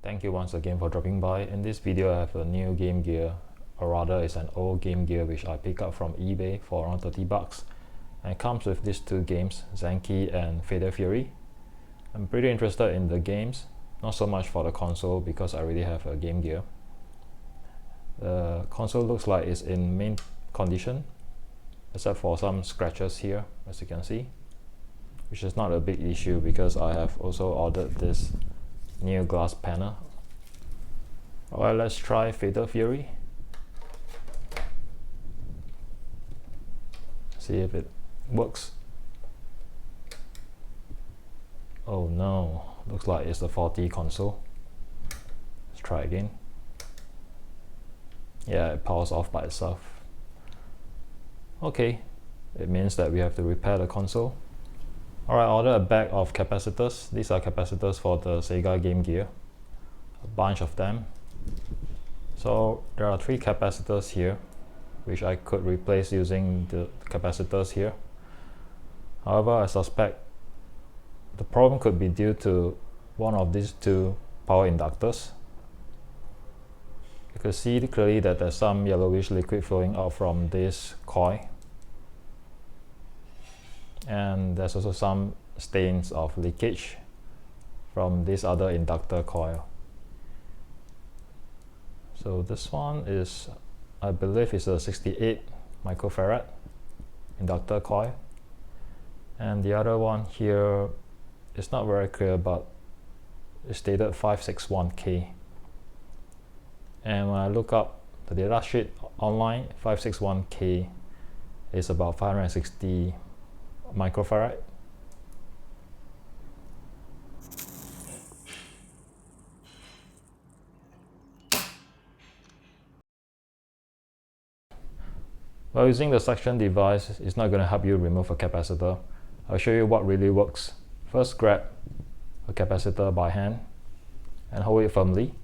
Thank you once again for dropping by. In this video I have a new Game Gear, or rather it's an old Game Gear which I picked up from eBay for around 30 bucks. And it comes with these two games, Zenki and Fatal Fury. I'm pretty interested in the games, not so much for the console because I already have a Game Gear. The console looks like it's in mint condition, except for some scratches here, as you can see, which is not a big issue because I have also ordered this new glass panel. Alright, let's try Fatal Fury. See if it works. Oh no, looks like it's a faulty console. Let's try again. Yeah, it powers off by itself. Okay, it means that we have to repair the console. Alright, I ordered a bag of capacitors. These are capacitors for the Sega Game Gear. A bunch of them. So there are 3 capacitors here, which I could replace using the capacitors here. However, I suspect the problem could be due to one of these 2 power inductors. You can see clearly that there's some yellowish liquid flowing out from this coil. And there's also some stains of leakage from this other inductor coil. So this one is, I believe, is a 68 microfarad inductor coil, and the other one here is not very clear, but it's stated 561K. And when I look up the data sheet online, 561K is about 560 microfarad. Well, using the suction device is not going to help you remove a capacitor. I'll show you what really works. First, grab a capacitor by hand and hold it firmly.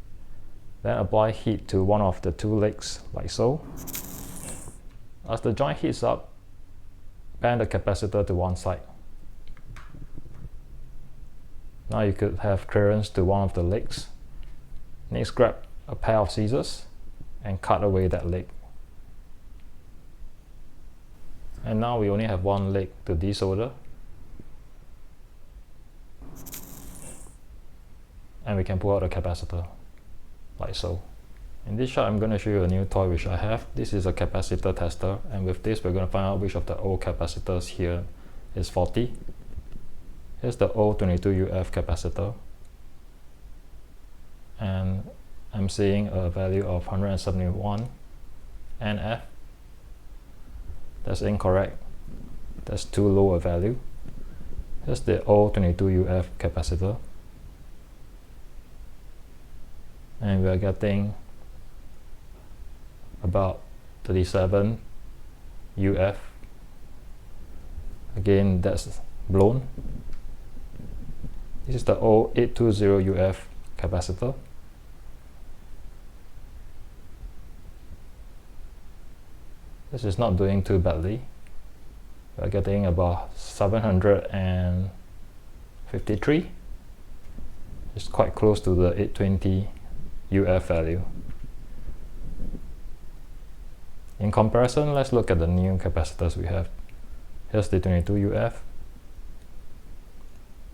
Then apply heat to one of the 2 legs, like so. As the joint heats up, bend the capacitor to one side. Now you could have clearance to one of the legs. Next, grab a pair of scissors and cut away that leg. And now we only have one leg to desolder. And we can pull out the capacitor, like so. In this shot, I'm going to show you a new toy which I have. This is a capacitor tester, and with this we're going to find out which of the old capacitors here is faulty. Here's the old 22UF capacitor, and I'm seeing a value of 171 NF. That's incorrect. That's too low a value. Here's the old 22UF capacitor, and we are getting about 37 UF. Again, that's blown. This is the old 820 UF capacitor. This is not doing too badly. We are getting about 753. It's quite close to the 820 UF value. In comparison, let's look at the new capacitors we have. Here's the 22 UF,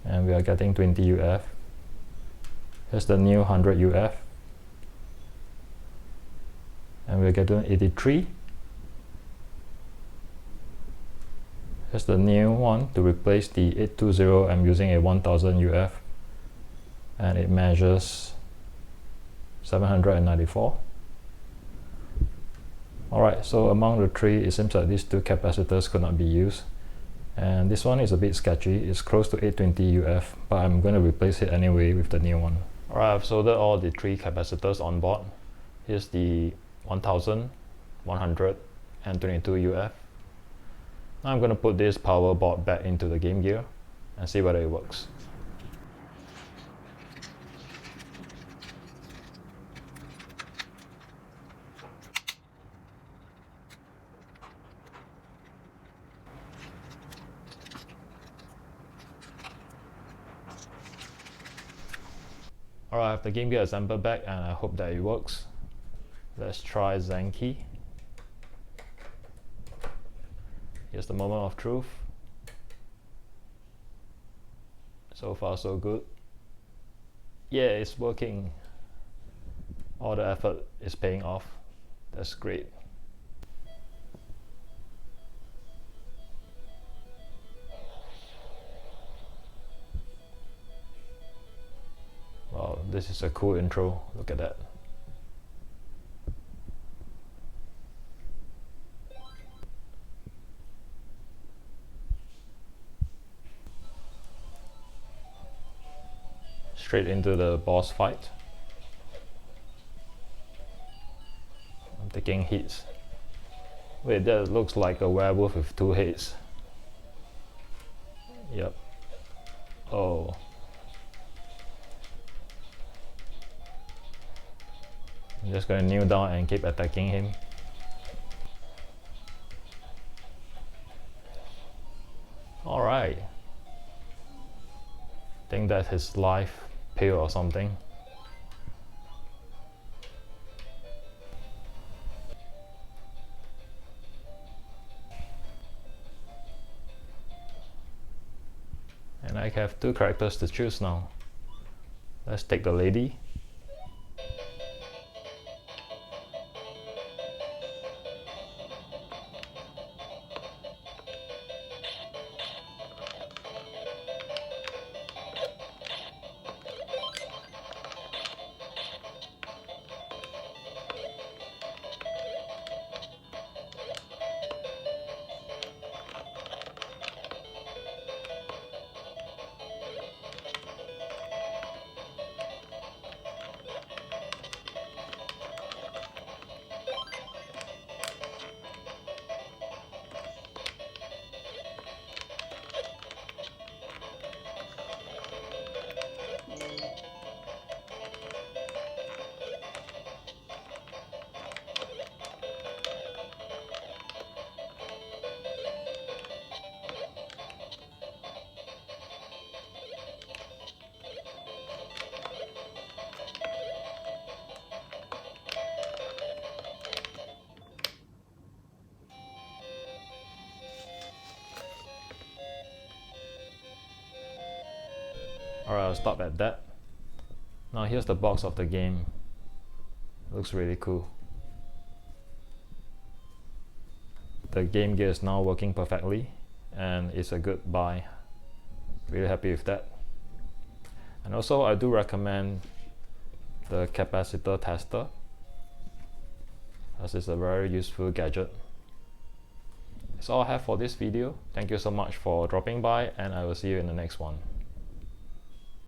and we are getting 20 UF. Here's the new 100 UF, and we're getting 83. Here's the new one to replace the 820. I'm using a 1000 UF, and it measures 794. Alright, so among the 3, it seems like these 2 capacitors could not be used. And this one is a bit sketchy. It's close to 820 UF, but I'm going to replace it anyway with the new one. Alright, I've soldered all the 3 capacitors on board. Here's the 1000, 100, and 22 UF. Now I'm going to put this power board back into the Game Gear and see whether it works. Alright, I have the GameGear assembled back and I hope that it works. Let's try Zenki. Here's the moment of truth. So far so good. Yeah, it's working. All the effort is paying off. That's great. Wow, this is a cool intro. Look at that. Straight into the boss fight. I'm taking hits. Wait, that looks like a werewolf with 2 heads. Yep. Oh. I'm just gonna kneel down and keep attacking him. Alright. Think that's his life pill or something. And I have 2 characters to choose now. Let's take the lady. Alright, I'll stop at that. Now here's the box of the game. Looks really cool. The GameGear is now working perfectly and it's a good buy. Really happy with that. And also I do recommend the Capacitor Tester, as it's a very useful gadget. That's all I have for this video. Thank you so much for dropping by and I will see you in the next one.